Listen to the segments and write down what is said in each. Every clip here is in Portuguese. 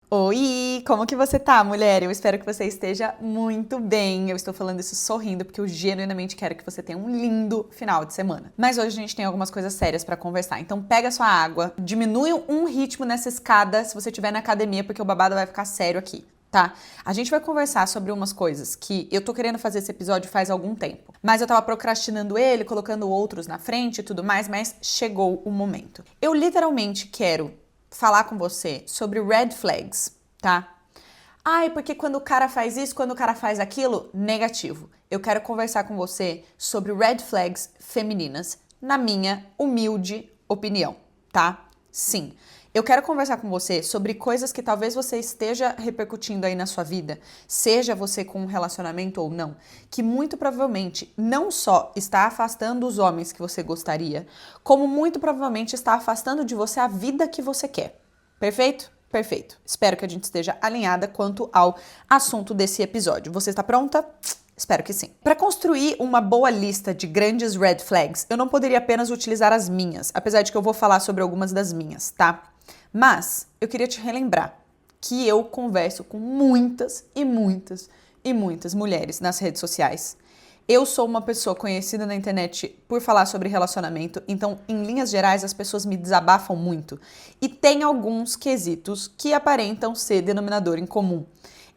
Oi, como que você tá, mulher? Eu espero que você esteja muito bem. Eu estou falando isso sorrindo porque eu genuinamente quero que você tenha um lindo final de semana. Mas hoje a gente tem algumas coisas sérias pra conversar. Então pega sua água, diminui um ritmo nessa escada se você estiver na academia, porque o babado vai ficar sério aqui. Tá? A gente vai conversar sobre umas coisas que eu tô querendo fazer esse episódio faz algum tempo. Mas eu tava procrastinando ele, colocando outros na frente e tudo mais, mas chegou o momento. Eu literalmente quero falar com você sobre red flags, tá? Ai, porque quando o cara faz isso, quando o cara faz aquilo, negativo. Eu quero conversar com você sobre red flags femininas, na minha humilde opinião, tá? Sim. Eu quero conversar com você sobre coisas que talvez você esteja repercutindo aí na sua vida, seja você com um relacionamento ou não, que muito provavelmente não só está afastando os homens que você gostaria, como muito provavelmente está afastando de você a vida que você quer. Perfeito? Perfeito. Espero que a gente esteja alinhada quanto ao assunto desse episódio. Você está pronta? Espero que sim. Para construir uma boa lista de grandes red flags, eu não poderia apenas utilizar as minhas, apesar de que eu vou falar sobre algumas das minhas, tá? Mas eu queria te relembrar que eu converso com muitas e muitas e muitas mulheres nas redes sociais. Eu sou uma pessoa conhecida na internet por falar sobre relacionamento, então, em linhas gerais, as pessoas me desabafam muito. E tem alguns quesitos que aparentam ser denominador em comum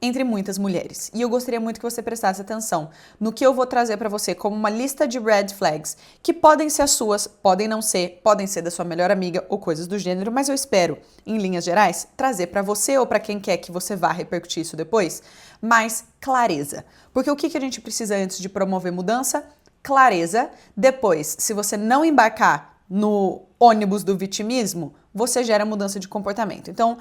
entre muitas mulheres. E eu gostaria muito que você prestasse atenção no que eu vou trazer para você como uma lista de red flags, que podem ser as suas, podem não ser, podem ser da sua melhor amiga ou coisas do gênero, mas eu espero, em linhas gerais, trazer para você ou para quem quer que você vá repercutir isso depois, mais clareza. Porque o que a gente precisa antes de promover mudança? Clareza. Depois, se você não embarcar no ônibus do vitimismo, você gera mudança de comportamento. Então,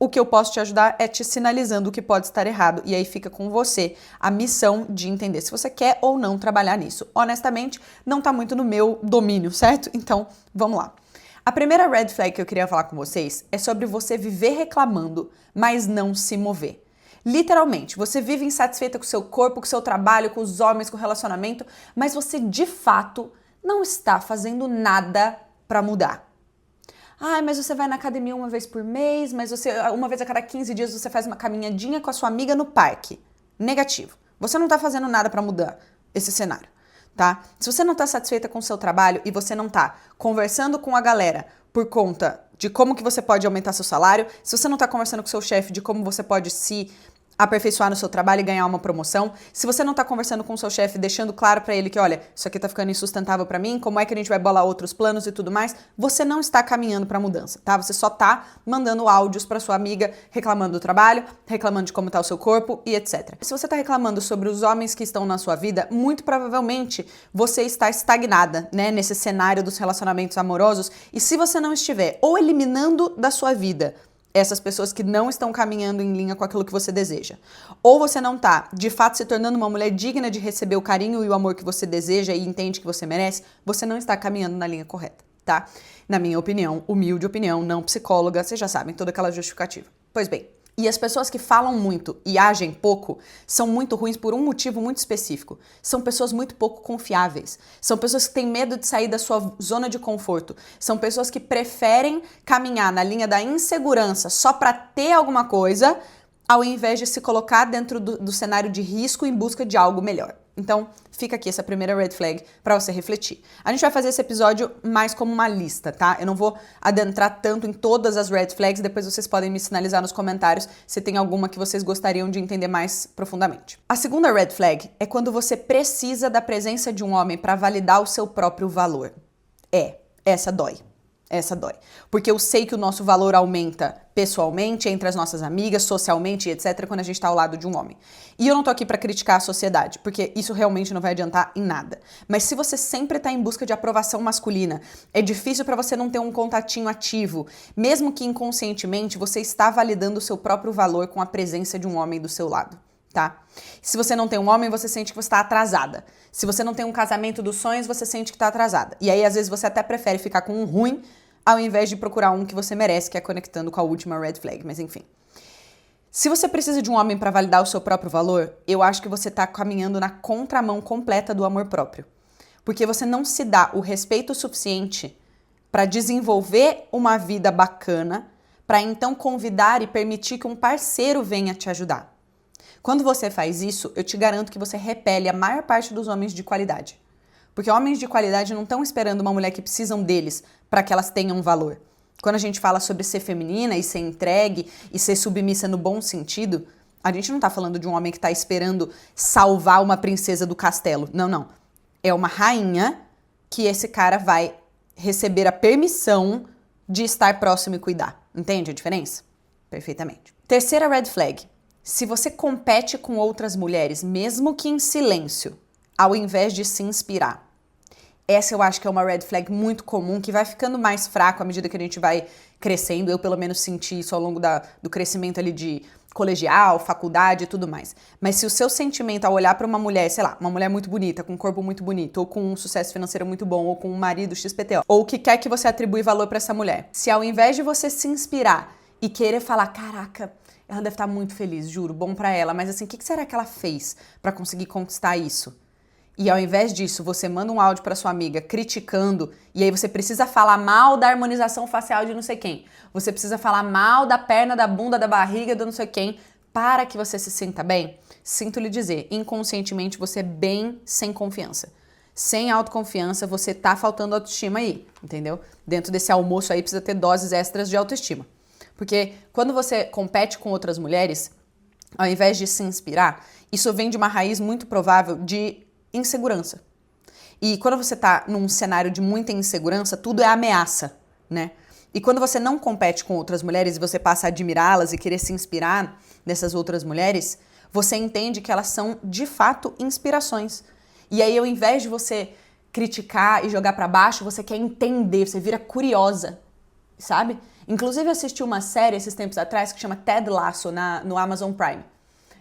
o que eu posso te ajudar é te sinalizando o que pode estar errado. E aí fica com você a missão de entender se você quer ou não trabalhar nisso. Honestamente, não tá muito no meu domínio, certo? Então, vamos lá. A primeira red flag que eu queria falar com vocês é sobre você viver reclamando, mas não se mover. Literalmente, você vive insatisfeita com o seu corpo, com o seu trabalho, com os homens, com o relacionamento, mas você de fato não está fazendo nada para mudar. Ai, mas você vai na academia uma vez por mês, mas você uma vez a cada 15 dias você faz uma caminhadinha com a sua amiga no parque. Negativo. Você não tá fazendo nada para mudar esse cenário, tá? Se você não tá satisfeita com o seu trabalho e você não tá conversando com a galera por conta de como que você pode aumentar seu salário, se você não tá conversando com seu chefe de como você pode se aperfeiçoar no seu trabalho e ganhar uma promoção, se você não tá conversando com o seu chefe, deixando claro pra ele que, olha, isso aqui tá ficando insustentável pra mim, como é que a gente vai bolar outros planos e tudo mais, você não está caminhando pra mudança, tá? Você só tá mandando áudios pra sua amiga reclamando do trabalho, reclamando de como tá o seu corpo e etc. Se você tá reclamando sobre os homens que estão na sua vida, muito provavelmente você está estagnada, né, nesse cenário dos relacionamentos amorosos, e se você não estiver ou eliminando da sua vida essas pessoas que não estão caminhando em linha com aquilo que você deseja. Ou você não tá, de fato, se tornando uma mulher digna de receber o carinho e o amor que você deseja e entende que você merece, você não está caminhando na linha correta, tá? Na minha opinião, humilde opinião, não psicóloga, vocês já sabem, toda aquela justificativa. Pois bem, e as pessoas que falam muito e agem pouco são muito ruins por um motivo muito específico. São pessoas muito pouco confiáveis. São pessoas que têm medo de sair da sua zona de conforto. São pessoas que preferem caminhar na linha da insegurança só para ter alguma coisa, ao invés de se colocar dentro do cenário de risco em busca de algo melhor. Então, fica aqui essa primeira red flag para você refletir. A gente vai fazer esse episódio mais como uma lista, tá? Eu não vou adentrar tanto em todas as red flags, depois vocês podem me sinalizar nos comentários se tem alguma que vocês gostariam de entender mais profundamente. A segunda red flag é quando você precisa da presença de um homem para validar o seu próprio valor. Essa dói. Essa dói. Porque eu sei que o nosso valor aumenta pessoalmente, entre as nossas amigas, socialmente, etc., quando a gente tá ao lado de um homem. E eu não tô aqui pra criticar a sociedade, porque isso realmente não vai adiantar em nada. Mas se você sempre tá em busca de aprovação masculina, é difícil pra você não ter um contatinho ativo, mesmo que inconscientemente você está validando o seu próprio valor com a presença de um homem do seu lado. Tá? Se você não tem um homem, você sente que você está atrasada. Se você não tem um casamento dos sonhos, você sente que está atrasada. E aí, às vezes, você até prefere ficar com um ruim ao invés de procurar um que você merece, que é conectando com a última red flag. Mas enfim. Se você precisa de um homem para validar o seu próprio valor, eu acho que você está caminhando na contramão completa do amor próprio. Porque você não se dá o respeito suficiente para desenvolver uma vida bacana, para então convidar e permitir que um parceiro venha te ajudar. Quando você faz isso, eu te garanto que você repele a maior parte dos homens de qualidade. Porque homens de qualidade não estão esperando uma mulher que precisam deles para que elas tenham valor. Quando a gente fala sobre ser feminina e ser entregue e ser submissa no bom sentido, a gente não tá falando de um homem que tá esperando salvar uma princesa do castelo. Não, não. É uma rainha que esse cara vai receber a permissão de estar próximo e cuidar. Entende a diferença? Perfeitamente. Terceira red flag. Se você compete com outras mulheres, mesmo que em silêncio, ao invés de se inspirar. Essa eu acho que é uma red flag muito comum, que vai ficando mais fraco à medida que a gente vai crescendo. Eu, pelo menos, senti isso ao longo do crescimento ali de colegial, faculdade e tudo mais. Mas se o seu sentimento ao olhar para uma mulher, sei lá, uma mulher muito bonita, com um corpo muito bonito, ou com um sucesso financeiro muito bom, ou com um marido XPTO, ou o que quer que você atribui valor para essa mulher, se ao invés de você se inspirar e querer falar, caraca, ela deve estar muito feliz, juro, bom para ela, mas assim, o que será que ela fez para conseguir conquistar isso? E ao invés disso, você manda um áudio para sua amiga criticando, e aí você precisa falar mal da harmonização facial de não sei quem. Você precisa falar mal da perna, da bunda, da barriga, do não sei quem, para que você se sinta bem. Sinto lhe dizer, inconscientemente você é bem sem confiança. Sem autoconfiança, você tá faltando autoestima aí, entendeu? Dentro desse almoço aí precisa ter doses extras de autoestima. Porque quando você compete com outras mulheres, ao invés de se inspirar, isso vem de uma raiz muito provável de insegurança. E quando você tá num cenário de muita insegurança, tudo é ameaça, né? E quando você não compete com outras mulheres e você passa a admirá-las e querer se inspirar nessas outras mulheres, você entende que elas são, de fato, inspirações. E aí, ao invés de você criticar e jogar pra baixo, você quer entender, você vira curiosa, sabe? Inclusive, eu assisti uma série esses tempos atrás que chama Ted Lasso no Amazon Prime.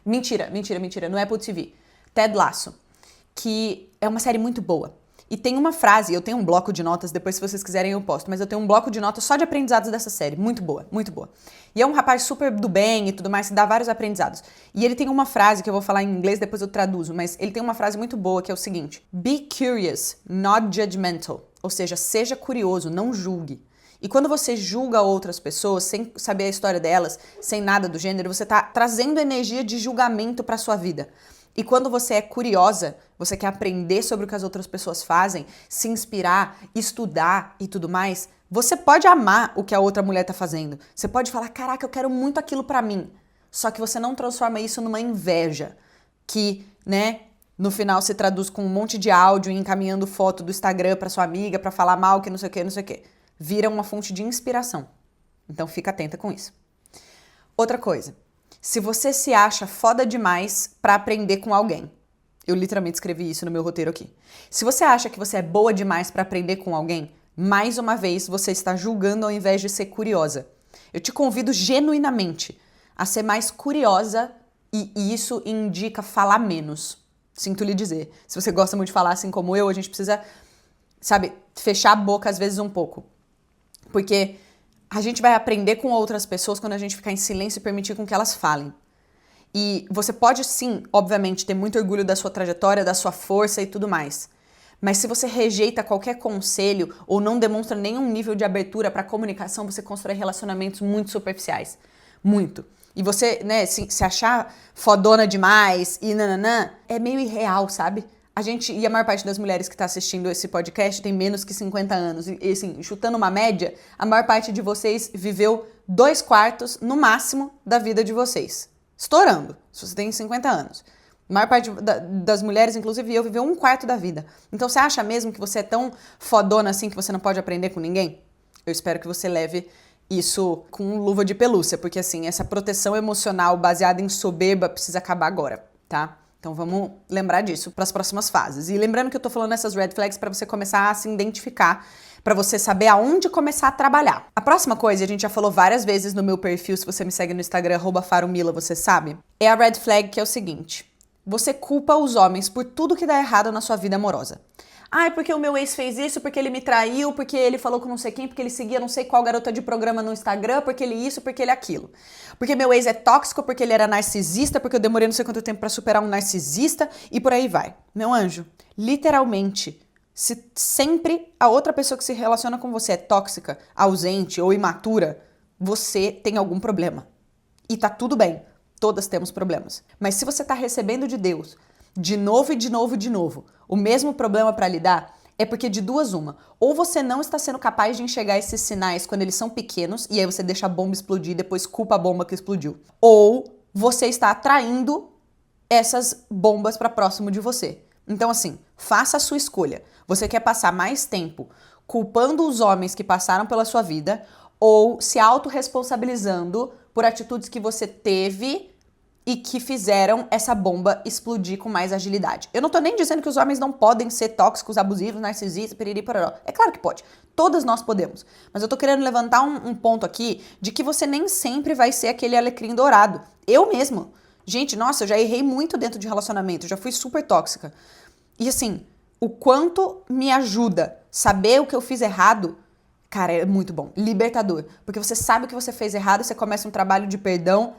Mentira, no Apple TV. Ted Lasso. Que é uma série muito boa. E tem uma frase, eu tenho um bloco de notas, depois se vocês quiserem eu posto, mas eu tenho um bloco de notas só de aprendizados dessa série, muito boa, muito boa. E é um rapaz super do bem e tudo mais, que dá vários aprendizados. E ele tem uma frase que eu vou falar em inglês, depois eu traduzo, mas ele tem uma frase muito boa que é o seguinte: Be curious, not judgmental. Ou seja, seja curioso, não julgue. E quando você julga outras pessoas, sem saber a história delas, sem nada do gênero, você tá trazendo energia de julgamento pra sua vida. E quando você é curiosa, você quer aprender sobre o que as outras pessoas fazem, se inspirar, estudar e tudo mais, você pode amar o que a outra mulher tá fazendo. Você pode falar, caraca, eu quero muito aquilo pra mim. Só que você não transforma isso numa inveja, que, né, no final se traduz com um monte de áudio e encaminhando foto do Instagram pra sua amiga, pra falar mal, que não sei o que, não sei o que. Vira uma fonte de inspiração. Então fica atenta com isso. Outra coisa. Se você se acha foda demais pra aprender com alguém. Eu literalmente escrevi isso no meu roteiro aqui. Se você acha que você é boa demais pra aprender com alguém, mais uma vez você está julgando ao invés de ser curiosa. Eu te convido genuinamente a ser mais curiosa e isso indica falar menos. Sinto lhe dizer. Se você gosta muito de falar assim como eu, a gente precisa, sabe, fechar a boca às vezes um pouco. Porque a gente vai aprender com outras pessoas quando a gente ficar em silêncio e permitir com que elas falem. E você pode sim, obviamente, ter muito orgulho da sua trajetória, da sua força e tudo mais. Mas se você rejeita qualquer conselho ou não demonstra nenhum nível de abertura para comunicação, você constrói relacionamentos muito superficiais. Muito. E você, né, se achar fodona demais e nananã, é meio irreal, sabe? A gente, e a maior parte das mulheres que está assistindo esse podcast tem menos que 50 anos. E assim, chutando uma média, a maior parte de vocês viveu 2/4, no máximo, da vida de vocês. Estourando, se você tem 50 anos. A maior parte das mulheres, inclusive eu, viveu 1/4 da vida. Então você acha mesmo que você é tão fodona assim que você não pode aprender com ninguém? Eu espero que você leve isso com luva de pelúcia, porque assim, essa proteção emocional baseada em soberba precisa acabar agora, tá? Então vamos lembrar disso para as próximas fases. E lembrando que eu tô falando essas red flags para você começar a se identificar, para você saber aonde começar a trabalhar. A próxima coisa, a gente já falou várias vezes no meu perfil, se você me segue no Instagram, @faromila, você sabe, é a red flag que é o seguinte: você culpa os homens por tudo que dá errado na sua vida amorosa. Ai, porque o meu ex fez isso, porque ele me traiu, porque ele falou com não sei quem, porque ele seguia não sei qual garota de programa no Instagram, porque ele isso, porque ele aquilo. Porque meu ex é tóxico, porque ele era narcisista, porque eu demorei não sei quanto tempo pra superar um narcisista e por aí vai. Meu anjo, literalmente, se sempre a outra pessoa que se relaciona com você é tóxica, ausente ou imatura, você tem algum problema. E tá tudo bem, todas temos problemas. Mas se você tá recebendo de Deus, de novo e de novo e de novo, o mesmo problema para lidar, é porque de duas uma. Ou você não está sendo capaz de enxergar esses sinais quando eles são pequenos, e aí você deixa a bomba explodir e depois culpa a bomba que explodiu. Ou você está atraindo essas bombas para próximo de você. Então, assim, faça a sua escolha. Você quer passar mais tempo culpando os homens que passaram pela sua vida ou se autorresponsabilizando por atitudes que você teve e que fizeram essa bomba explodir com mais agilidade. Eu não tô nem dizendo que os homens não podem ser tóxicos, abusivos, narcisistas, piriri, pororó. É claro que pode. Todas nós podemos. Mas eu tô querendo levantar um ponto aqui de que você nem sempre vai ser aquele alecrim dourado. Eu mesmo. Gente, nossa, eu já errei muito dentro de relacionamento. Já fui super tóxica. E assim, o quanto me ajuda saber o que eu fiz errado, cara, é muito bom. Libertador. Porque você sabe o que você fez errado, você começa um trabalho de perdão,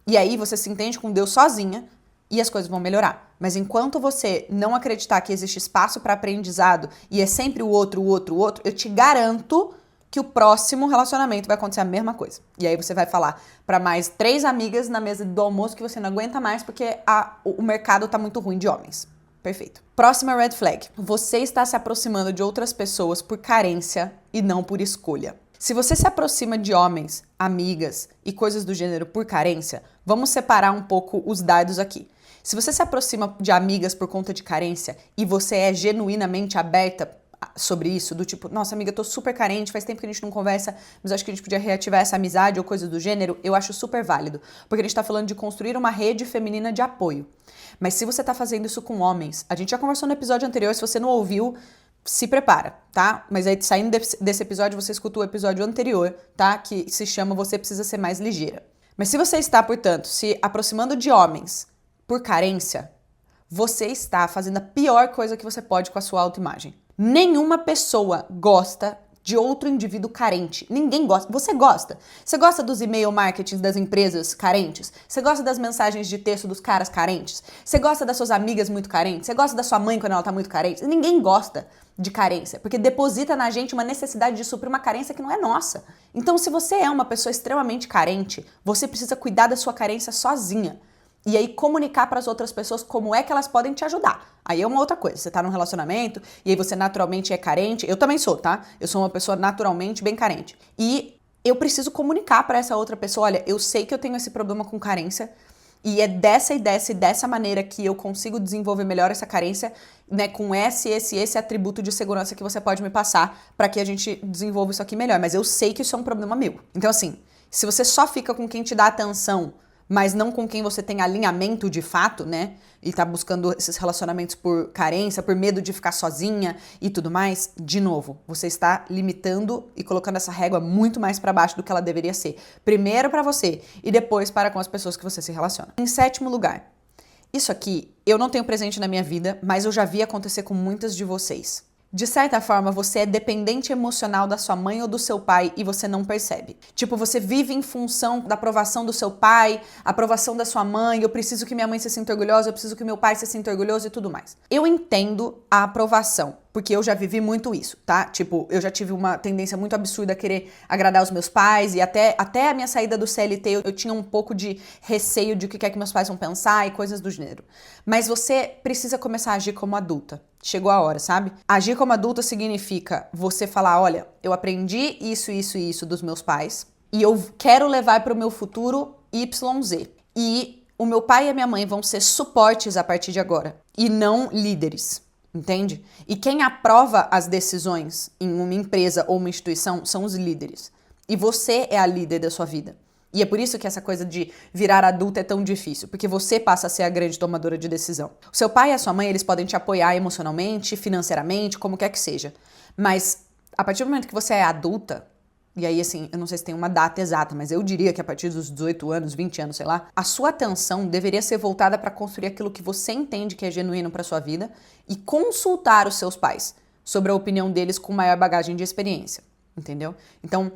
e aí você se entende com Deus sozinha e as coisas vão melhorar. Mas enquanto você não acreditar que existe espaço para aprendizado e é sempre o outro, eu te garanto que o próximo relacionamento vai acontecer a mesma coisa. E aí você vai falar para mais 3 amigas na mesa do almoço que você não aguenta mais porque o mercado tá muito ruim de homens. Perfeito. Próxima red flag. Você está se aproximando de outras pessoas por carência e não por escolha. Se você se aproxima de homens, amigas e coisas do gênero por carência, vamos separar um pouco os dados aqui. Se você se aproxima de amigas por conta de carência e você é genuinamente aberta sobre isso, do tipo, nossa amiga, eu tô super carente, faz tempo que a gente não conversa, mas acho que a gente podia reativar essa amizade ou coisas do gênero, eu acho super válido, porque a gente tá falando de construir uma rede feminina de apoio. Mas se você tá fazendo isso com homens, a gente já conversou no episódio anterior, se você não ouviu, se prepara, tá? Mas aí, saindo desse episódio, você escuta o episódio anterior, tá? Que se chama Você Precisa Ser Mais Ligeira. Mas se você está, portanto, se aproximando de homens por carência, você está fazendo a pior coisa que você pode com a sua autoimagem. Nenhuma pessoa gosta de outro indivíduo carente. Ninguém gosta. Você gosta. Você gosta dos e-mail marketing das empresas carentes? Você gosta das mensagens de texto dos caras carentes? Você gosta das suas amigas muito carentes? Você gosta da sua mãe quando ela tá muito carente? Ninguém gosta de carência, porque deposita na gente uma necessidade de suprir uma carência que não é nossa. Então, se você é uma pessoa extremamente carente, você precisa cuidar da sua carência sozinha. E aí comunicar para as outras pessoas como é que elas podem te ajudar. Aí é uma outra coisa. Você tá num relacionamento e aí você naturalmente é carente. Eu também sou, tá? Eu sou uma pessoa naturalmente bem carente. E eu preciso comunicar para essa outra pessoa, olha, eu sei que eu tenho esse problema com carência e é dessa maneira que eu consigo desenvolver melhor essa carência, né, com esse atributo de segurança que você pode me passar para que a gente desenvolva isso aqui melhor. Mas eu sei que isso é um problema meu. Então assim, se você só fica com quem te dá atenção, mas não com quem você tem alinhamento de fato, né? E tá buscando esses relacionamentos por carência, por medo de ficar sozinha e tudo mais, de novo, você está limitando e colocando essa régua muito mais para baixo do que ela deveria ser. Primeiro para você e depois para com as pessoas que você se relaciona. Em 7º lugar, isso aqui eu não tenho presente na minha vida, mas eu já vi acontecer com muitas de vocês. De certa forma, você é dependente emocional da sua mãe ou do seu pai e você não percebe. Tipo, você vive em função da aprovação do seu pai, aprovação da sua mãe, eu preciso que minha mãe se sinta orgulhosa, eu preciso que meu pai se sinta orgulhoso e tudo mais. Eu entendo a aprovação, porque eu já vivi muito isso, tá? Tipo, eu já tive uma tendência muito absurda a querer agradar os meus pais e até a minha saída do CLT eu tinha um pouco de receio de o que é que meus pais vão pensar e coisas do gênero. Mas você precisa começar a agir como adulta. Chegou a hora, sabe? Agir como adulta significa você falar, olha, eu aprendi isso dos meus pais e eu quero levar para o meu futuro YZ. E o meu pai e a minha mãe vão ser suportes a partir de agora e não líderes. Entende? E quem aprova as decisões em uma empresa ou uma instituição são os líderes. E você é a líder da sua vida. E é por isso que essa coisa de virar adulta é tão difícil, porque você passa a ser a grande tomadora de decisão. O seu pai e a sua mãe, eles podem te apoiar emocionalmente, financeiramente, como quer que seja. Mas a partir do momento que você é adulta, e aí assim, eu não sei se tem uma data exata, mas eu diria que a partir dos 18 anos, 20 anos, sei lá, a sua atenção deveria ser voltada para construir aquilo que você entende que é genuíno para sua vida e consultar os seus pais sobre a opinião deles com maior bagagem de experiência, entendeu? Então,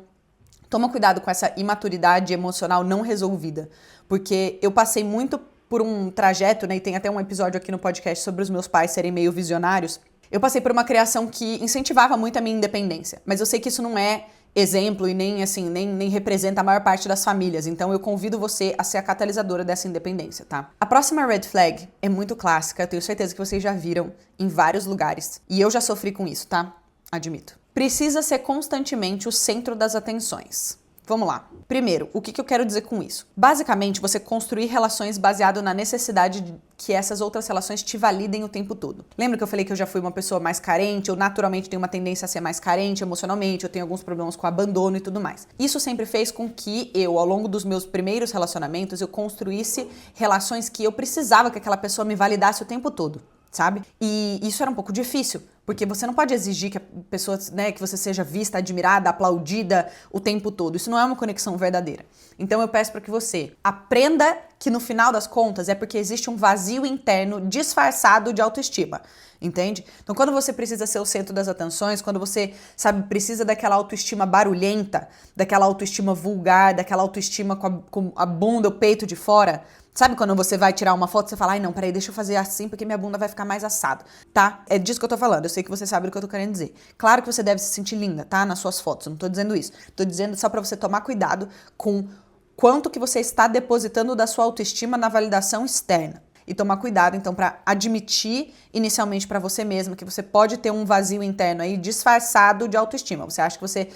toma cuidado com essa imaturidade emocional não resolvida, porque eu passei muito por um trajeto, né, e tem até um episódio aqui no podcast sobre os meus pais serem meio visionários. Eu passei por uma criação que incentivava muito a minha independência, mas eu sei que isso não é exemplo e nem assim, nem representa a maior parte das famílias. Então eu convido você a ser a catalisadora dessa independência, tá? A próxima red flag é muito clássica, eu tenho certeza que vocês já viram em vários lugares. E eu já sofri com isso, tá? Admito. Precisa ser constantemente o centro das atenções. Vamos lá. Primeiro, o que eu quero dizer com isso? Basicamente, você construir relações baseado na necessidade de que essas outras relações te validem o tempo todo. Lembra que eu falei que eu já fui uma pessoa mais carente? Eu naturalmente tenho uma tendência a ser mais carente emocionalmente, eu tenho alguns problemas com abandono e tudo mais. Isso sempre fez com que eu, ao longo dos meus primeiros relacionamentos, eu construísse relações que eu precisava que aquela pessoa me validasse o tempo todo, sabe? E isso era um pouco difícil, porque você não pode exigir que a pessoa, né, que você seja vista, admirada, aplaudida o tempo todo. Isso não é uma conexão verdadeira. Então eu peço para que você aprenda que no final das contas é porque existe um vazio interno disfarçado de autoestima, entende? Então quando você precisa ser o centro das atenções, quando você, sabe, precisa daquela autoestima barulhenta, daquela autoestima vulgar, daquela autoestima com a bunda, o peito de fora. Sabe quando você vai tirar uma foto e você fala, ai não, peraí, deixa eu fazer assim porque minha bunda vai ficar mais assado, tá? É disso que eu tô falando, eu sei que você sabe o que eu tô querendo dizer. Claro que você deve se sentir linda, tá? Nas suas fotos, eu não tô dizendo isso. Tô dizendo só pra você tomar cuidado com quanto que você está depositando da sua autoestima na validação externa. E tomar cuidado, então, pra admitir inicialmente pra você mesma que você pode ter um vazio interno aí disfarçado de autoestima. Você acha que você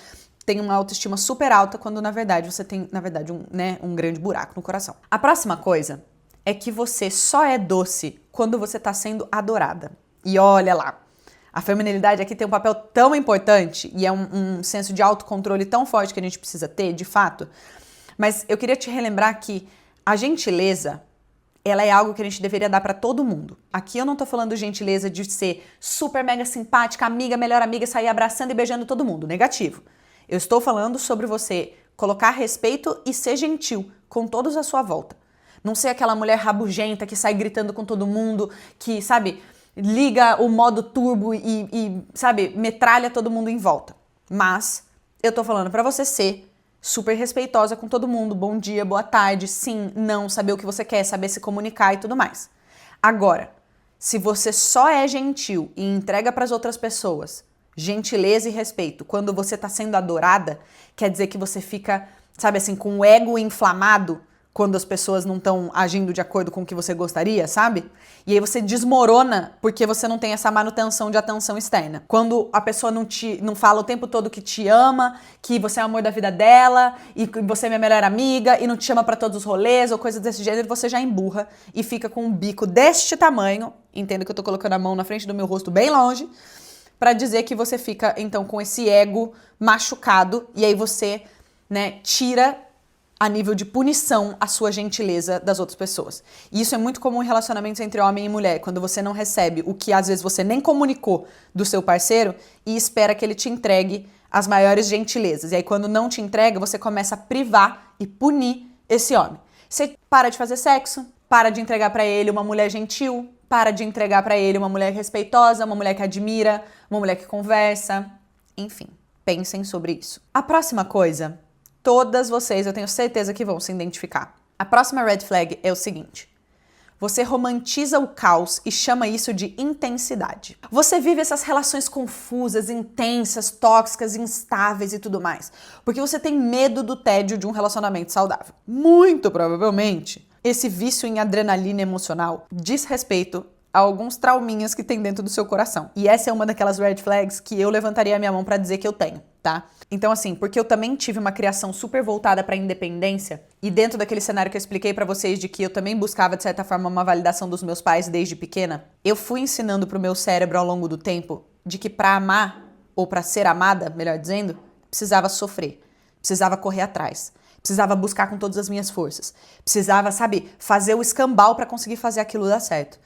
tem uma autoestima super alta, quando na verdade você tem, um grande buraco no coração. A próxima coisa é que você só é doce quando você tá sendo adorada. E olha lá, a feminilidade aqui tem um papel tão importante e é um senso de autocontrole tão forte que a gente precisa ter, de fato. Mas eu queria te relembrar que a gentileza, ela é algo que a gente deveria dar pra todo mundo. Aqui eu não tô falando gentileza de ser super mega simpática, amiga, melhor amiga, sair abraçando e beijando todo mundo. Negativo. Eu estou falando sobre você colocar respeito e ser gentil com todos à sua volta. Não ser aquela mulher rabugenta que sai gritando com todo mundo, que, sabe, liga o modo turbo e sabe, metralha todo mundo em volta. Mas eu tô falando pra você ser super respeitosa com todo mundo. Bom dia, boa tarde, sim, não, saber o que você quer, saber se comunicar e tudo mais. Agora, se você só é gentil e entrega pras outras pessoas gentileza e respeito quando você tá sendo adorada, quer dizer que você fica, sabe assim, com o ego inflamado quando as pessoas não estão agindo de acordo com o que você gostaria, sabe? E aí você desmorona porque você não tem essa manutenção de atenção externa. Quando a pessoa não fala o tempo todo que te ama, que você é o amor da vida dela, e que você é minha melhor amiga, e não te chama pra todos os rolês ou coisas desse gênero, você já emburra e fica com um bico deste tamanho, entendo que eu tô colocando a mão na frente do meu rosto bem longe, pra dizer que você fica, então, com esse ego machucado, e aí você, né, tira a nível de punição a sua gentileza das outras pessoas. E isso é muito comum em relacionamentos entre homem e mulher, quando você não recebe o que às vezes você nem comunicou do seu parceiro e espera que ele te entregue as maiores gentilezas. E aí quando não te entrega, você começa a privar e punir esse homem. Você para de fazer sexo, para de entregar pra ele uma mulher gentil, para de entregar pra ele uma mulher respeitosa, uma mulher que admira, uma mulher que conversa. Enfim, pensem sobre isso. A próxima coisa, todas vocês, eu tenho certeza que vão se identificar. A próxima red flag é o seguinte: você romantiza o caos e chama isso de intensidade. Você vive essas relações confusas, intensas, tóxicas, instáveis e tudo mais, porque você tem medo do tédio de um relacionamento saudável. Muito provavelmente, esse vício em adrenalina emocional diz respeito a alguns trauminhas que tem dentro do seu coração. E essa é uma daquelas red flags que eu levantaria a minha mão pra dizer que eu tenho, tá? Então assim, porque eu também tive uma criação super voltada pra independência, e dentro daquele cenário que eu expliquei pra vocês de que eu também buscava, de certa forma, uma validação dos meus pais desde pequena, eu fui ensinando pro meu cérebro ao longo do tempo de que pra amar, ou pra ser amada, melhor dizendo, precisava sofrer, precisava correr atrás, precisava buscar com todas as minhas forças, precisava, sabe, fazer o escambau pra conseguir fazer aquilo dar certo.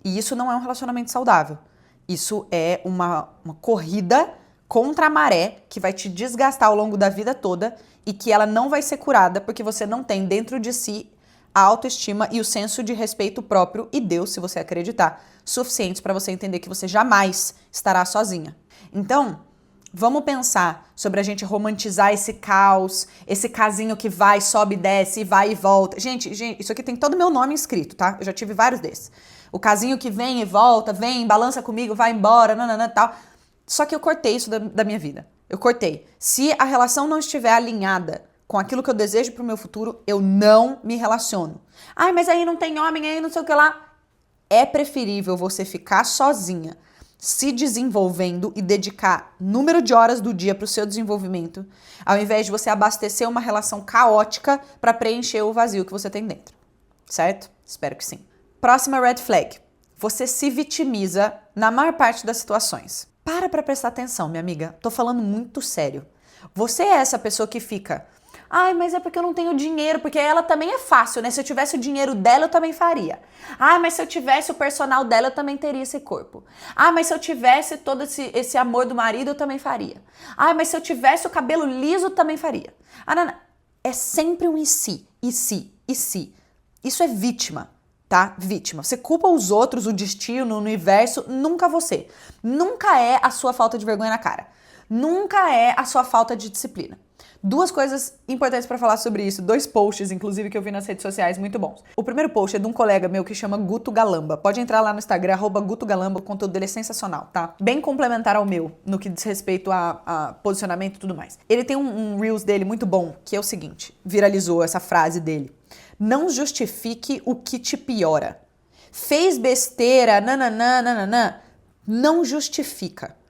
E isso não é um relacionamento saudável. Isso é uma corrida contra a maré que vai te desgastar ao longo da vida toda e que ela não vai ser curada porque você não tem dentro de si a autoestima e o senso de respeito próprio e Deus, se você acreditar, suficientes para você entender que você jamais estará sozinha. Então, vamos pensar sobre a gente romantizar esse caos, esse casinho que vai, sobe, desce, vai e volta. Gente, isso aqui tem todo o meu nome escrito, tá? Eu já tive vários desses. O casinho que vem e volta, vem, balança comigo, vai embora, nananã, tal. Só que eu cortei isso da minha vida. Eu cortei. Se a relação não estiver alinhada com aquilo que eu desejo pro meu futuro, eu não me relaciono. Ai, mas aí não tem homem, aí não sei o que lá. É preferível você ficar sozinha, se desenvolvendo e dedicar número de horas do dia para o seu desenvolvimento, ao invés de você abastecer uma relação caótica para preencher o vazio que você tem dentro. Certo? Espero que sim. Próxima red flag. Você se vitimiza na maior parte das situações. Para prestar atenção, minha amiga. Tô falando muito sério. Você é essa pessoa que fica... Ai, mas é porque eu não tenho dinheiro, porque ela também é fácil, né? Se eu tivesse o dinheiro dela, eu também faria. Ai, mas se eu tivesse o personal dela, eu também teria esse corpo. Ai, mas se eu tivesse todo esse amor do marido, eu também faria. Ai, mas se eu tivesse o cabelo liso, eu também faria. Ah, não, não. É sempre um e se, e se, e se. Isso é vítima, tá? Vítima. Você culpa os outros, o destino, o universo, nunca você. Nunca é a sua falta de vergonha na cara. Nunca é a sua falta de disciplina. Duas coisas importantes para falar sobre isso, 2 posts, inclusive, que eu vi nas redes sociais, muito bons. O primeiro post é de um colega meu que chama Guto Galamba. Pode entrar lá no Instagram, @Guto Galamba, o conteúdo dele é sensacional, tá? Bem complementar ao meu, no que diz respeito a posicionamento e tudo mais. Ele tem um Reels dele muito bom, que é o seguinte, viralizou essa frase dele. Não justifique o que te piora. Fez besteira, nananã, não justifica.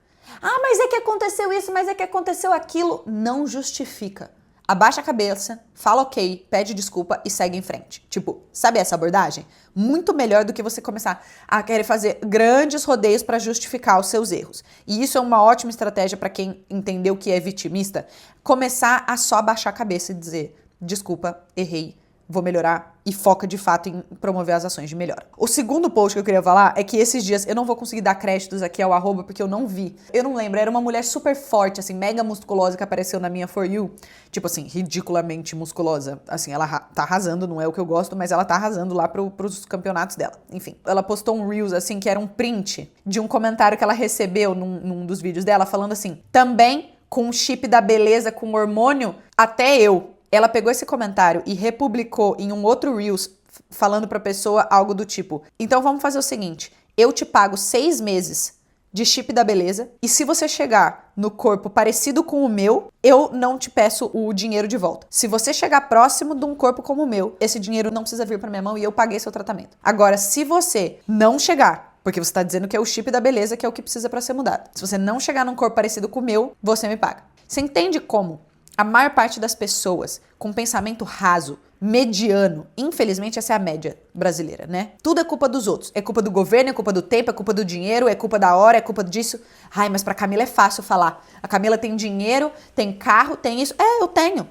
Ah, mas é que aconteceu isso, mas é que aconteceu aquilo. Não justifica. Abaixa a cabeça, fala ok, pede desculpa e segue em frente. Tipo, sabe essa abordagem? Muito melhor do que você começar a querer fazer grandes rodeios para justificar os seus erros. E isso é uma ótima estratégia para quem entendeu que é vitimista. Começar a só abaixar a cabeça e dizer, desculpa, errei, vou melhorar e foca de fato em promover as ações de melhora. O segundo post que eu queria falar é que esses dias eu não vou conseguir dar créditos aqui ao @ porque eu não vi. Eu não lembro, era uma mulher super forte, assim, mega musculosa que apareceu na minha For You. Tipo assim, ridiculamente musculosa. Assim, ela tá arrasando, não é o que eu gosto, mas ela tá arrasando lá pros campeonatos dela. Enfim, ela postou um Reels, assim, que era um print de um comentário que ela recebeu num dos vídeos dela, falando assim, também com o chip da beleza, com hormônio, até eu. Ela pegou esse comentário e republicou em um outro Reels falando pra pessoa algo do tipo, então vamos fazer o seguinte, eu te pago 6 meses de chip da beleza e se você chegar no corpo parecido com o meu, eu não te peço o dinheiro de volta. Se você chegar próximo de um corpo como o meu, esse dinheiro não precisa vir pra minha mão e eu paguei seu tratamento. Agora, se você não chegar, porque você tá dizendo que é o chip da beleza que é o que precisa pra ser mudado. Se você não chegar num corpo parecido com o meu, você me paga. Você entende como a maior parte das pessoas com pensamento raso, mediano, infelizmente essa é a média brasileira, né? Tudo é culpa dos outros. É culpa do governo, é culpa do tempo, é culpa do dinheiro, é culpa da hora, é culpa disso. Ai, mas pra Camila é fácil falar. A Camila tem dinheiro, tem carro, tem isso. É, eu tenho.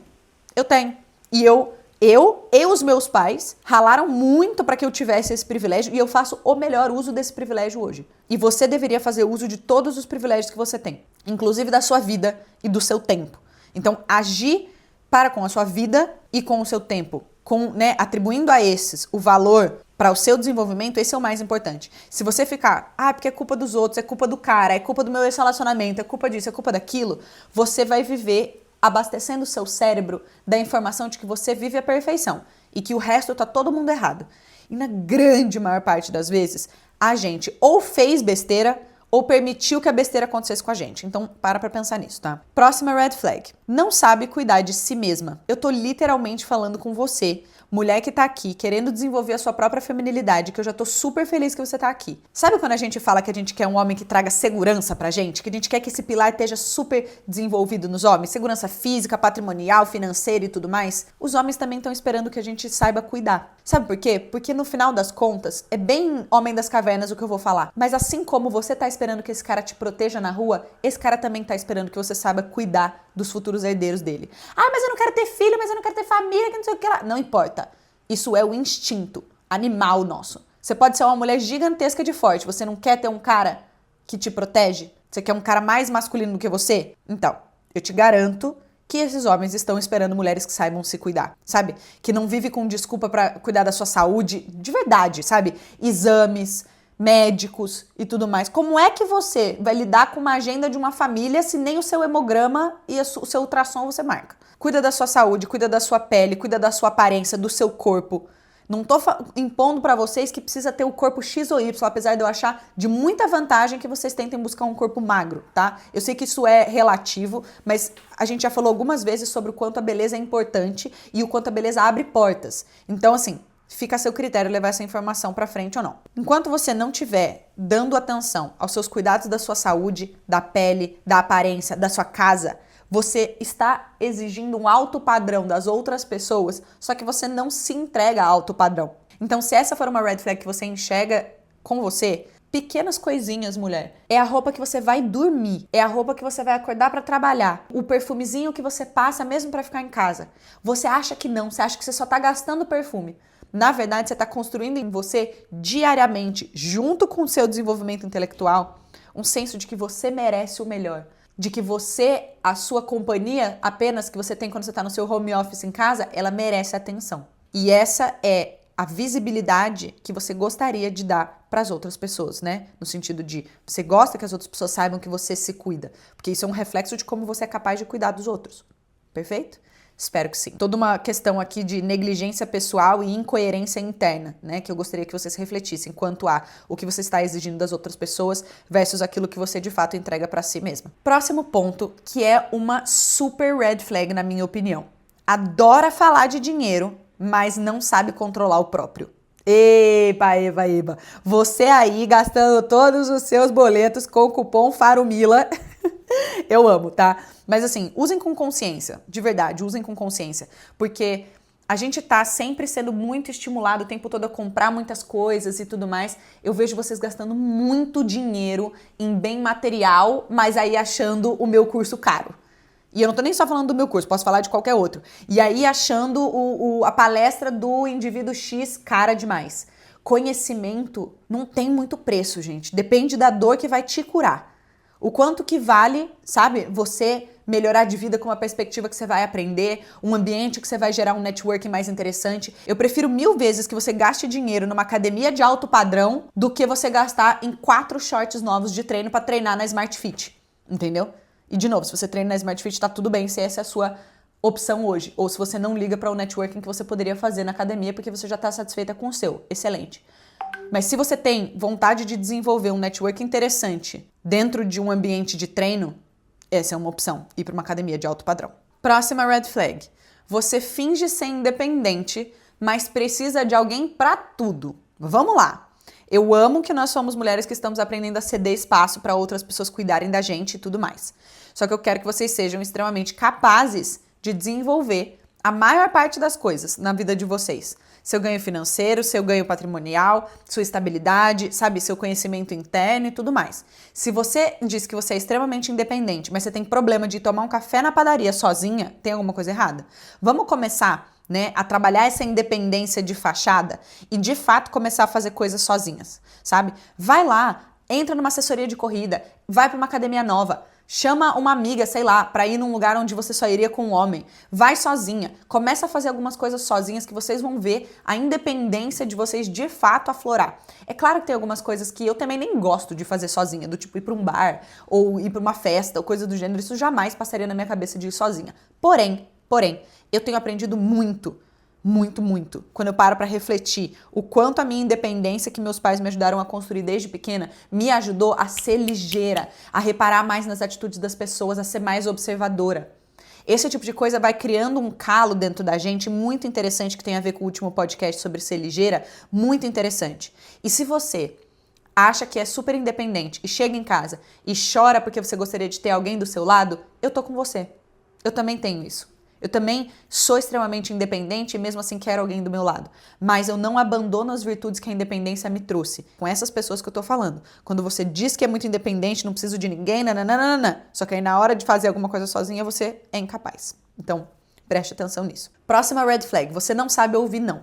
Eu tenho. E eu e os meus pais ralaram muito para que eu tivesse esse privilégio e eu faço o melhor uso desse privilégio hoje. E você deveria fazer uso de todos os privilégios que você tem, inclusive da sua vida e do seu tempo. Então, agir para com a sua vida e com o seu tempo, atribuindo a esses o valor para o seu desenvolvimento, esse é o mais importante. Se você ficar, porque é culpa dos outros, é culpa do cara, é culpa do meu relacionamento, é culpa disso, é culpa daquilo, você vai viver abastecendo o seu cérebro da informação de que você vive a perfeição e que o resto tá todo mundo errado. E na grande maior parte das vezes, a gente ou fez besteira ou permitiu que a besteira acontecesse com a gente. Então, para pensar nisso, tá? Próxima red flag. Não sabe cuidar de si mesma. Eu tô literalmente falando com você, mulher que tá aqui, querendo desenvolver a sua própria feminilidade, que eu já tô super feliz que você tá aqui. Sabe quando a gente fala que a gente quer um homem que traga segurança pra gente? Que a gente quer que esse pilar esteja super desenvolvido nos homens? Segurança física, patrimonial, financeira e tudo mais? Os homens também estão esperando que a gente saiba cuidar. Sabe por quê? Porque no final das contas, é bem homem das cavernas o que eu vou falar. Mas assim como você tá esperando que esse cara te proteja na rua, esse cara também tá esperando que você saiba cuidar dos futuros herdeiros dele. Mas eu não quero ter filho, mas eu não quero ter família, que não sei o que lá. Não importa. Isso é o instinto animal nosso. Você pode ser uma mulher gigantesca de forte. Você não quer ter um cara que te protege? Você quer um cara mais masculino do que você? Então, eu te garanto que esses homens estão esperando mulheres que saibam se cuidar, sabe? Que não vive com desculpa pra cuidar da sua saúde de verdade, sabe? Exames, médicos e tudo mais. Como é que você vai lidar com uma agenda de uma família se nem o seu hemograma e o seu ultrassom você marca? Cuida da sua saúde, cuida da sua pele, cuida da sua aparência, do seu corpo, Não tô impondo pra vocês que precisa ter o corpo X ou Y, apesar de eu achar de muita vantagem que vocês tentem buscar um corpo magro, tá? Eu sei que isso é relativo, mas a gente já falou algumas vezes sobre o quanto a beleza é importante e o quanto a beleza abre portas. Então, assim, fica a seu critério levar essa informação pra frente ou não. Enquanto você não estiver dando atenção aos seus cuidados da sua saúde, da pele, da aparência, da sua casa, você está exigindo um alto padrão das outras pessoas, só que você não se entrega a alto padrão. Então, se essa for uma red flag que você enxerga com você, pequenas coisinhas, mulher. É a roupa que você vai dormir, é a roupa que você vai acordar pra trabalhar, o perfumezinho que você passa mesmo pra ficar em casa. Você acha que não, você acha que você só tá gastando perfume. Na verdade, você tá construindo em você diariamente, junto com o seu desenvolvimento intelectual, um senso de que você merece o melhor. De que você, a sua companhia apenas que você tem quando você está no seu home office em casa, ela merece atenção. E essa é a visibilidade que você gostaria de dar para as outras pessoas, né? No sentido de você gosta que as outras pessoas saibam que você se cuida, porque isso é um reflexo de como você é capaz de cuidar dos outros. Perfeito? Espero que sim. Toda uma questão aqui de negligência pessoal e incoerência interna, né? Que eu gostaria que vocês refletissem quanto a o que você está exigindo das outras pessoas versus aquilo que você de fato entrega pra si mesma. Próximo ponto, que é uma super red flag na minha opinião. Adora falar de dinheiro, mas não sabe controlar o próprio. Epa, eba, eba. Você aí gastando todos os seus boletos com o cupom FARUMILA. Eu amo, tá? Mas assim, usem com consciência, de verdade, usem com consciência, porque a gente tá sempre sendo muito estimulado o tempo todo a comprar muitas coisas e tudo mais. Eu vejo vocês gastando muito dinheiro em bem material, mas aí achando o meu curso caro. E eu não tô nem só falando do meu curso, posso falar de qualquer outro. E aí achando a palestra do indivíduo X cara demais. Conhecimento não tem muito preço, gente. Depende da dor que vai te curar. O quanto que vale, sabe, você melhorar de vida com uma perspectiva que você vai aprender, um ambiente que você vai gerar um networking mais interessante. Eu prefiro 1000 vezes que você gaste dinheiro numa academia de alto padrão do que você gastar em 4 shorts novos de treino pra treinar na Smart Fit, entendeu? E de novo, se você treina na Smart Fit, tá tudo bem se essa é a sua opção hoje. Ou se você não liga para o networking que você poderia fazer na academia porque você já tá satisfeita com o seu. Excelente. Mas se você tem vontade de desenvolver um network interessante dentro de um ambiente de treino, essa é uma opção, ir para uma academia de alto padrão. Próxima red flag. Você finge ser independente, mas precisa de alguém para tudo. Vamos lá. Eu amo que nós somos mulheres que estamos aprendendo a ceder espaço para outras pessoas cuidarem da gente e tudo mais. Só que eu quero que vocês sejam extremamente capazes de desenvolver a maior parte das coisas na vida de vocês. Seu ganho financeiro, seu ganho patrimonial, sua estabilidade, sabe, seu conhecimento interno e tudo mais. Se você diz que você é extremamente independente, mas você tem problema de tomar um café na padaria sozinha, tem alguma coisa errada? Vamos começar, né, a trabalhar essa independência de fachada e de fato começar a fazer coisas sozinhas, sabe? Vai lá, entra numa assessoria de corrida, vai para uma academia nova. Chama uma amiga, sei lá, pra ir num lugar onde você só iria com um homem. Vai sozinha. Começa a fazer algumas coisas sozinhas que vocês vão ver a independência de vocês de fato aflorar. É claro que tem algumas coisas que eu também nem gosto de fazer sozinha, do tipo ir pra um bar, ou ir pra uma festa, ou coisa do gênero. Isso jamais passaria na minha cabeça de ir sozinha. Porém, eu tenho aprendido muito, quando eu paro para refletir o quanto a minha independência que meus pais me ajudaram a construir desde pequena me ajudou a ser ligeira, a reparar mais nas atitudes das pessoas, a ser mais observadora. Esse tipo de coisa vai criando um calo dentro da gente muito interessante que tem a ver com o último podcast sobre ser ligeira, muito interessante. E se você acha que é super independente e chega em casa e chora porque você gostaria de ter alguém do seu lado, eu tô com você. Eu também tenho isso. Eu também sou extremamente independente e mesmo assim quero alguém do meu lado. Mas eu não abandono as virtudes que a independência me trouxe. Com essas pessoas que eu tô falando. Quando você diz que é muito independente, não preciso de ninguém, nananana. Só que aí na hora de fazer alguma coisa sozinha, você é incapaz. Então, preste atenção nisso. Próxima red flag. Você não sabe ouvir não.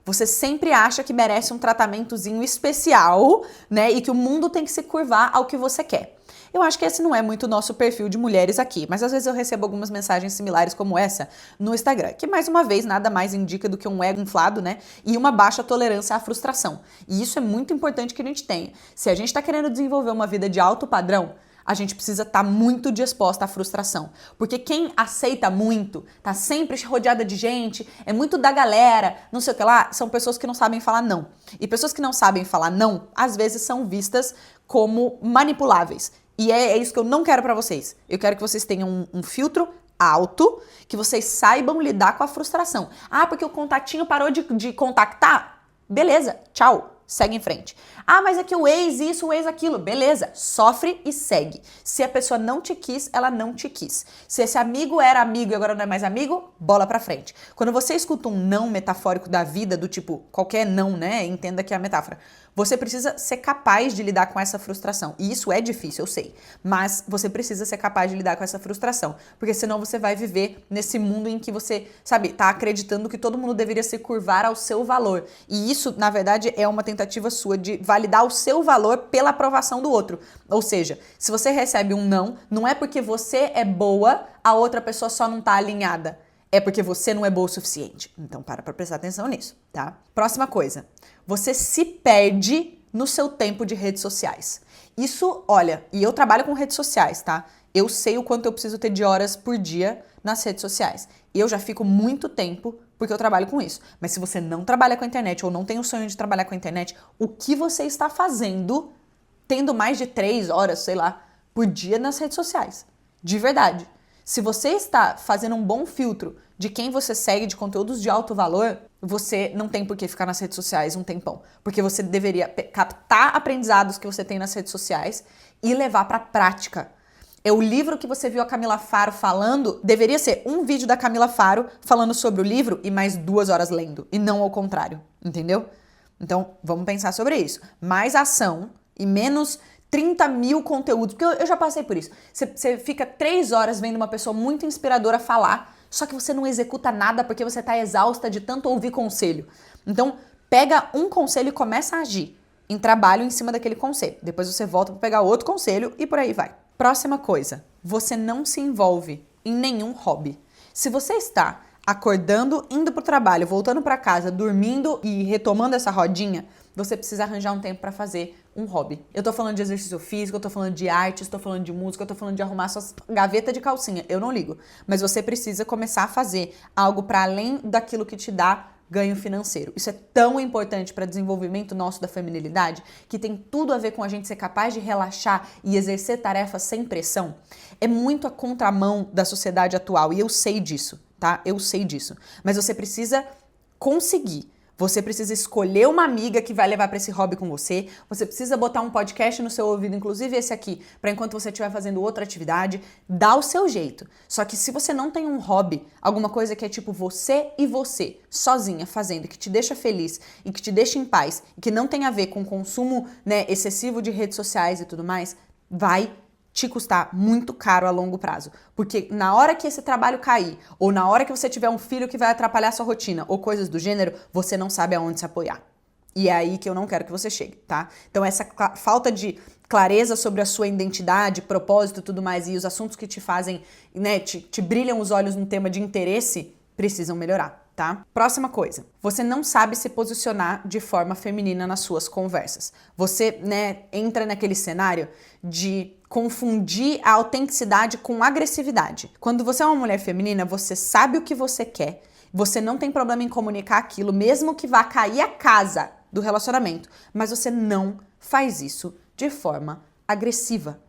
Você sempre acha que merece um tratamentozinho especial, né? E que o mundo tem que se curvar ao que você quer. Eu acho que esse não é muito o nosso perfil de mulheres aqui, mas às vezes eu recebo algumas mensagens similares como essa no Instagram, que mais uma vez nada mais indica do que um ego inflado, né? E uma baixa tolerância à frustração. E isso é muito importante que a gente tenha. Se a gente tá querendo desenvolver uma vida de alto padrão, a gente precisa estar muito disposta à frustração. Porque quem aceita muito, tá sempre rodeada de gente, é muito da galera, não sei o que lá, são pessoas que não sabem falar não. E pessoas que não sabem falar não, às vezes são vistas como manipuláveis. E é isso que eu não quero pra vocês. Eu quero que vocês tenham um filtro alto, que vocês saibam lidar com a frustração. Ah, porque o contatinho parou de contactar? Beleza, tchau. Segue em frente. Ah, mas é que o ex isso, o ex aquilo. Beleza, sofre e segue. Se a pessoa não te quis, ela não te quis. Se esse amigo era amigo e agora não é mais amigo, bola pra frente. Quando você escuta um não metafórico da vida, do tipo, qualquer não, né? Entenda que é a metáfora. Você precisa ser capaz de lidar com essa frustração. E isso é difícil, eu sei. Mas você precisa ser capaz de lidar com essa frustração. Porque senão você vai viver nesse mundo em que você, sabe, tá acreditando que todo mundo deveria se curvar ao seu valor. E isso, na verdade, é uma tentativa sua de validar o seu valor pela aprovação do outro. Ou seja, se você recebe um não, não é porque você é boa, a outra pessoa só não tá alinhada. É porque você não é boa o suficiente. Então, para prestar atenção nisso, tá? Próxima coisa. Você se perde no seu tempo de redes sociais. Isso, olha, e eu trabalho com redes sociais, tá? Eu sei o quanto eu preciso ter de horas por dia nas redes sociais. Eu já fico muito tempo porque eu trabalho com isso. Mas se você não trabalha com a internet ou não tem o sonho de trabalhar com a internet, o que você está fazendo tendo mais de 3 horas, sei lá, por dia nas redes sociais? De verdade. Se você está fazendo um bom filtro de quem você segue de conteúdos de alto valor, você não tem por que ficar nas redes sociais um tempão. Porque você deveria captar aprendizados que você tem nas redes sociais e levar para a prática. O livro que você viu a Camila Faro falando deveria ser um vídeo da Camila Faro falando sobre o livro e mais 2 horas lendo, e não ao contrário, entendeu? Então, vamos pensar sobre isso. Mais ação e menos 30 mil conteúdos, porque eu já passei por isso. Você fica 3 horas vendo uma pessoa muito inspiradora falar, só que você não executa nada porque você tá exausta de tanto ouvir conselho. Então, pega um conselho e começa a agir em trabalho em cima daquele conselho. Depois você volta para pegar outro conselho e por aí vai. Próxima coisa, você não se envolve em nenhum hobby. Se você está acordando, indo pro trabalho, voltando para casa, dormindo e retomando essa rodinha, você precisa arranjar um tempo para fazer um hobby. Eu tô falando de exercício físico, eu tô falando de arte, eu tô falando de música, eu tô falando de arrumar suas gavetas de calcinha. Eu não ligo. Mas você precisa começar a fazer algo para além daquilo que te dá ganho financeiro. Isso é tão importante para o desenvolvimento nosso da feminilidade, que tem tudo a ver com a gente ser capaz de relaxar e exercer tarefas sem pressão. É muito a contramão da sociedade atual e eu sei disso, tá? Eu sei disso. Mas você precisa conseguir. Você precisa escolher uma amiga que vai levar para esse hobby com você. Você precisa botar um podcast no seu ouvido, inclusive esse aqui, para enquanto você estiver fazendo outra atividade. Dá o seu jeito. Só que se você não tem um hobby, alguma coisa que é tipo você e você, sozinha, fazendo, que te deixa feliz e que te deixa em paz, e que não tem a ver com consumo, né, excessivo de redes sociais e tudo mais, vai te custar muito caro a longo prazo. Porque na hora que esse trabalho cair, ou na hora que você tiver um filho que vai atrapalhar sua rotina, ou coisas do gênero, você não sabe aonde se apoiar. E é aí que eu não quero que você chegue, tá? Então essa falta de clareza sobre a sua identidade, propósito e tudo mais, e os assuntos que te fazem, né, te brilham os olhos num tema de interesse, precisam melhorar. Tá? Próxima coisa, você não sabe se posicionar de forma feminina nas suas conversas. Você, né, entra naquele cenário de confundir a autenticidade com agressividade. Quando você é uma mulher feminina, você sabe o que você quer, você não tem problema em comunicar aquilo, mesmo que vá cair a casa do relacionamento, mas você não faz isso de forma agressiva.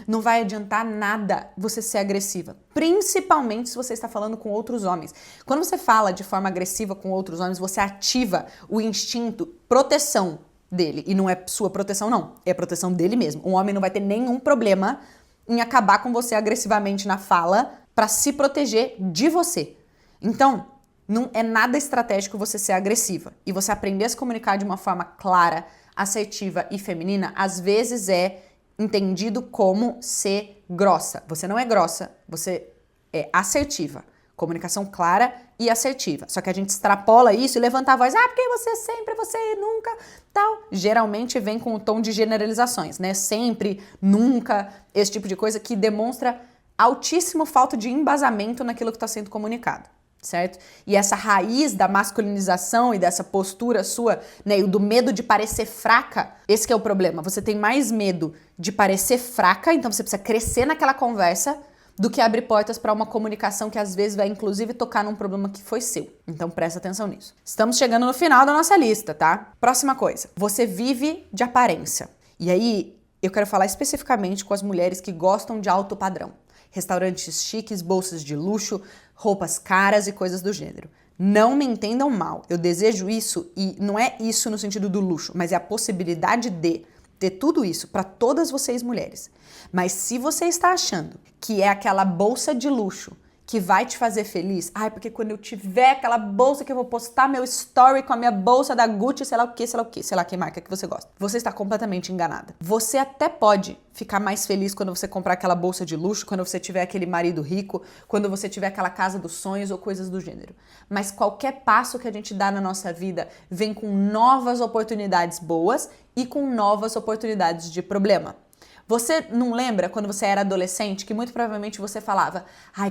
Não vai adiantar nada você ser agressiva, principalmente se você está falando com outros homens. Quando você fala de forma agressiva com outros homens, você ativa o instinto proteção dele. E não é sua proteção, não. É a proteção dele mesmo. Um homem não vai ter nenhum problema em acabar com você agressivamente na fala para se proteger de você. Então, não é nada estratégico você ser agressiva. E você aprender a se comunicar de uma forma clara, assertiva e feminina, às vezes é entendido como ser grossa. Você não é grossa, você é assertiva. Comunicação clara e assertiva. Só que a gente extrapola isso e levanta a voz, porque você sempre, você nunca, tal. Geralmente vem com o tom de generalizações, né? Sempre, nunca, esse tipo de coisa que demonstra altíssimo falta de embasamento naquilo que está sendo comunicado. certo? E essa raiz da masculinização e dessa postura sua, né, e do medo de parecer fraca, esse que é o problema. Você tem mais medo de parecer fraca, então você precisa crescer naquela conversa, do que abrir portas para uma comunicação que às vezes vai inclusive tocar num problema que foi seu. Então presta atenção nisso. Estamos chegando no final da nossa lista, tá? Próxima coisa. Você vive de aparência. E aí eu quero falar especificamente com as mulheres que gostam de alto padrão. Restaurantes chiques, bolsas de luxo, roupas caras e coisas do gênero. Não me entendam mal, eu desejo isso e não é isso no sentido do luxo, mas é a possibilidade de ter tudo isso para todas vocês mulheres. Mas se você está achando que é aquela bolsa de luxo que vai te fazer feliz, porque quando eu tiver aquela bolsa que eu vou postar meu story com a minha bolsa da Gucci, sei lá que marca que você gosta. Você está completamente enganada. Você até pode ficar mais feliz quando você comprar aquela bolsa de luxo, quando você tiver aquele marido rico, quando você tiver aquela casa dos sonhos ou coisas do gênero. Mas qualquer passo que a gente dá na nossa vida vem com novas oportunidades boas e com novas oportunidades de problema. Você não lembra quando você era adolescente que muito provavelmente você falava: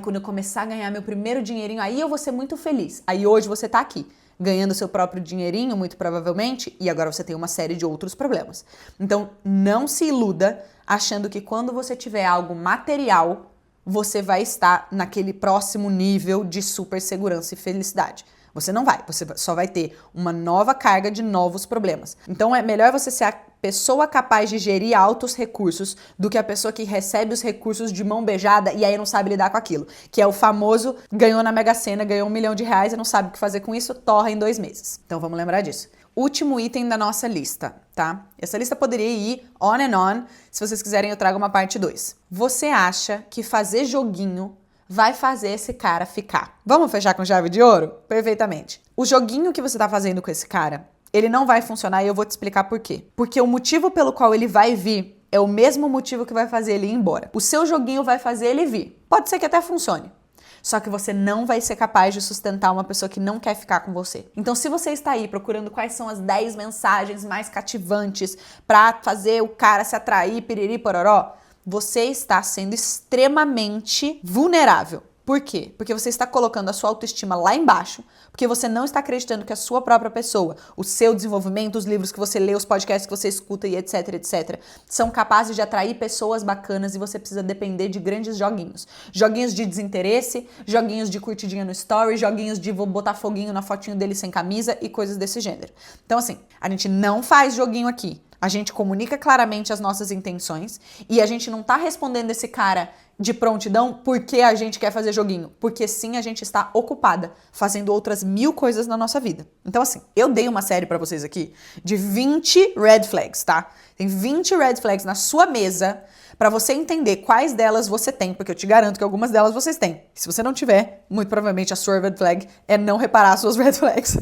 quando eu começar a ganhar meu primeiro dinheirinho, aí eu vou ser muito feliz. Aí hoje você tá aqui, ganhando seu próprio dinheirinho, muito provavelmente, e agora você tem uma série de outros problemas. Então, não se iluda achando que quando você tiver algo material, você vai estar naquele próximo nível de super segurança e felicidade. Você não vai, você só vai ter uma nova carga de novos problemas. Então é melhor você ser a pessoa capaz de gerir altos recursos do que a pessoa que recebe os recursos de mão beijada e aí não sabe lidar com aquilo. Que é o famoso ganhou na Mega Sena, ganhou R$1 milhão e não sabe o que fazer com isso, torra em 2 meses. Então vamos lembrar disso. Último item da nossa lista, tá? Essa lista poderia ir on and on. Se vocês quiserem eu trago uma parte 2. Você acha que fazer joguinho vai fazer esse cara ficar? Vamos fechar com chave de ouro? Perfeitamente. O joguinho que você tá fazendo com esse cara, ele não vai funcionar e eu vou te explicar por quê. Porque o motivo pelo qual ele vai vir é o mesmo motivo que vai fazer ele ir embora. O seu joguinho vai fazer ele vir. Pode ser que até funcione. Só que você não vai ser capaz de sustentar uma pessoa que não quer ficar com você. Então, se você está aí procurando quais são as 10 mensagens mais cativantes pra fazer o cara se atrair, piriri, pororó, você está sendo extremamente vulnerável. Por quê? Porque você está colocando a sua autoestima lá embaixo, porque você não está acreditando que a sua própria pessoa, o seu desenvolvimento, os livros que você lê, os podcasts que você escuta e etc, etc, são capazes de atrair pessoas bacanas e você precisa depender de grandes joguinhos. Joguinhos de desinteresse, joguinhos de curtidinha no story, joguinhos de vou botar foguinho na fotinho dele sem camisa e coisas desse gênero. Então assim, a gente não faz joguinho aqui. A gente comunica claramente as nossas intenções e a gente não tá respondendo esse cara de prontidão porque a gente quer fazer joguinho. Porque sim, a gente está ocupada fazendo outras 1000 coisas na nossa vida. Então assim, eu dei uma série pra vocês aqui de 20 red flags, tá? Tem 20 red flags na sua mesa pra você entender quais delas você tem, porque eu te garanto que algumas delas vocês têm. Se você não tiver, muito provavelmente a sua red flag é não reparar as suas red flags.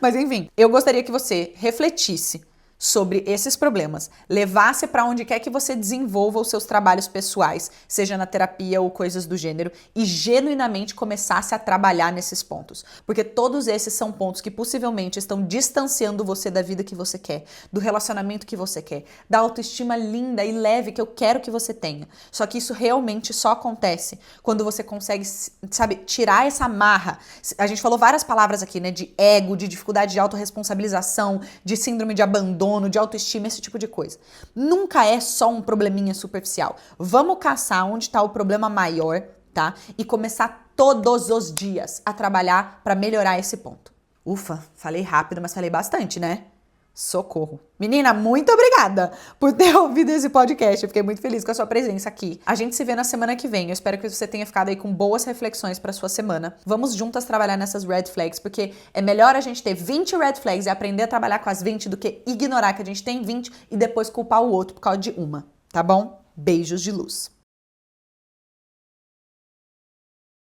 Mas enfim, eu gostaria que você refletisse sobre esses problemas, levasse para onde quer que você desenvolva os seus trabalhos pessoais, seja na terapia ou coisas do gênero, e genuinamente começasse a trabalhar nesses pontos. Porque todos esses são pontos que possivelmente estão distanciando você da vida que você quer, do relacionamento que você quer, da autoestima linda e leve que eu quero que você tenha. Só que isso realmente só acontece quando você consegue, sabe, tirar essa amarra. A gente falou várias palavras aqui, né, de ego, de dificuldade de autorresponsabilização, de síndrome de abandono, de autoestima, esse tipo de coisa. Nunca é só um probleminha superficial. Vamos caçar onde está o problema maior, tá? E começar todos os dias a trabalhar para melhorar esse ponto. Ufa, falei rápido, mas falei bastante, né? Socorro. Menina, muito obrigada por ter ouvido esse podcast. Eu fiquei muito feliz com a sua presença aqui. A gente se vê na semana que vem. Eu espero que você tenha ficado aí com boas reflexões pra sua semana. Vamos juntas trabalhar nessas red flags, porque é melhor a gente ter 20 red flags e aprender a trabalhar com as 20 do que ignorar que a gente tem 20 e depois culpar o outro por causa de uma, tá bom? Beijos de luz.